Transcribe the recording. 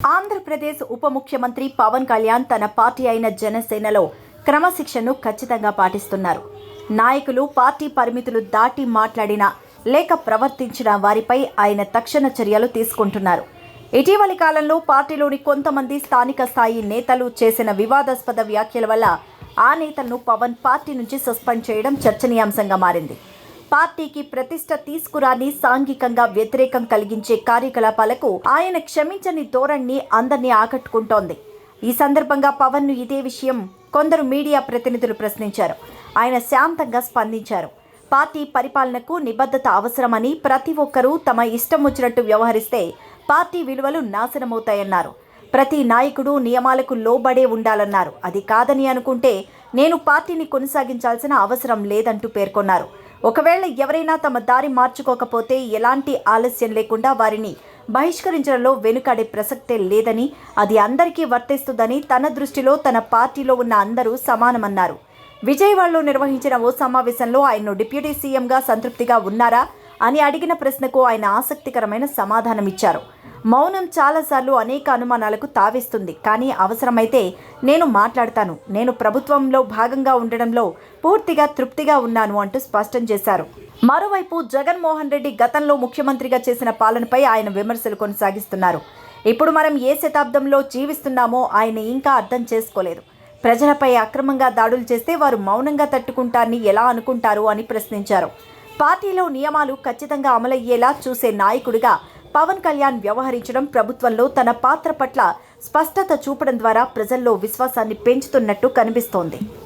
ఆంధ్రప్రదేశ్ ఉప ముఖ్యమంత్రి పవన్ కళ్యాణ్ తన పార్టీ అయిన జనసేనలో క్రమశిక్షణను ఖచ్చితంగా పాటిస్తున్నారు. నాయకులు పార్టీ పరిమితులు దాటి మాట్లాడినా లేక ప్రవర్తించిన వారిపై ఆయన తక్షణ చర్యలు తీసుకుంటున్నారు. ఇటీవలి కాలంలో పార్టీలోని కొంతమంది స్థానిక స్థాయి నేతలు చేసిన వివాదాస్పద వ్యాఖ్యల వల్ల ఆ నేతలను పవన్ పార్టీ నుంచి సస్పెండ్ చేయడం చర్చనీయాంశంగా మారింది. పార్టీకి ప్రతిష్ట తీసుకురాని సాంఘికంగా వ్యతిరేకం కలిగించే కార్యకలాపాలకు ఆయన క్షమించని ధోరణి అందరినీ ఆకట్టుకుంటోంది. ఈ సందర్భంగా పవన్ను ఇదే విషయం కొందరు మీడియా ప్రతినిధులు ప్రశ్నించారు. ఆయన శాంతంగా స్పందించారు. పార్టీ పరిపాలనకు నిబద్ధత అవసరమని, ప్రతి ఒక్కరూ తమ ఇష్టం వచ్చినట్టు వ్యవహరిస్తే పార్టీ విలువలు నాశనమవుతాయన్నారు. ప్రతి నాయకుడు నియమాలకు లోబడే ఉండాలన్నారు. అది కాదని అనుకుంటే నేను పార్టీని కొనసాగించాల్సిన అవసరం లేదంటూ పేర్కొన్నారు. ఒకవేళ ఎవరైనా తమ దారి మార్చుకోకపోతే ఎలాంటి ఆలస్యం లేకుండా వారిని బహిష్కరించడంలో వెనుకాడే ప్రసక్తే లేదని, అది అందరికీ వర్తిస్తుందని, తన దృష్టిలో తన పార్టీలో ఉన్న అందరూ సమానమన్నారు. విజయవాడలో నిర్వహించిన ఓ సమావేశంలో ఆయన్ను డిప్యూటీ సీఎంగా సంతృప్తిగా ఉన్నారా అని అడిగిన ప్రశ్నకు ఆయన ఆసక్తికరమైన సమాధానమిచ్చారు. మౌనం చాలాసార్లు అనేక అనుమానాలకు తావిస్తుంది, కానీ అవసరమైతే నేను మాట్లాడతాను. నేను ప్రభుత్వంలో భాగంగా ఉండడంలో పూర్తిగా తృప్తిగా ఉన్నాను అంటూ స్పష్టం చేశారు. మరోవైపు జగన్మోహన్ రెడ్డి గతంలో ముఖ్యమంత్రిగా చేసిన పాలనపై ఆయన విమర్శలు కొనసాగిస్తున్నారు. ఇప్పుడు మనం ఏ శతాబ్దంలో జీవిస్తున్నామో ఆయన ఇంకా అర్థం చేసుకోలేదు. ప్రజలపై అక్రమంగా దాడులు చేస్తే వారు మౌనంగా తట్టుకుంటారని ఎలా అనుకుంటారు అని ప్రశ్నించారు. పార్టీలో నియమాలు ఖచ్చితంగా అమలయ్యేలా చూసే నాయకుడిగా పవన్ కళ్యాణ్ వ్యవహరించడం, ప్రభుత్వంలో తన పాత్ర పట్ల స్పష్టత చూపడం ద్వారా ప్రజల్లో విశ్వాసాన్ని పెంచుతున్నట్టు కనిపిస్తోంది.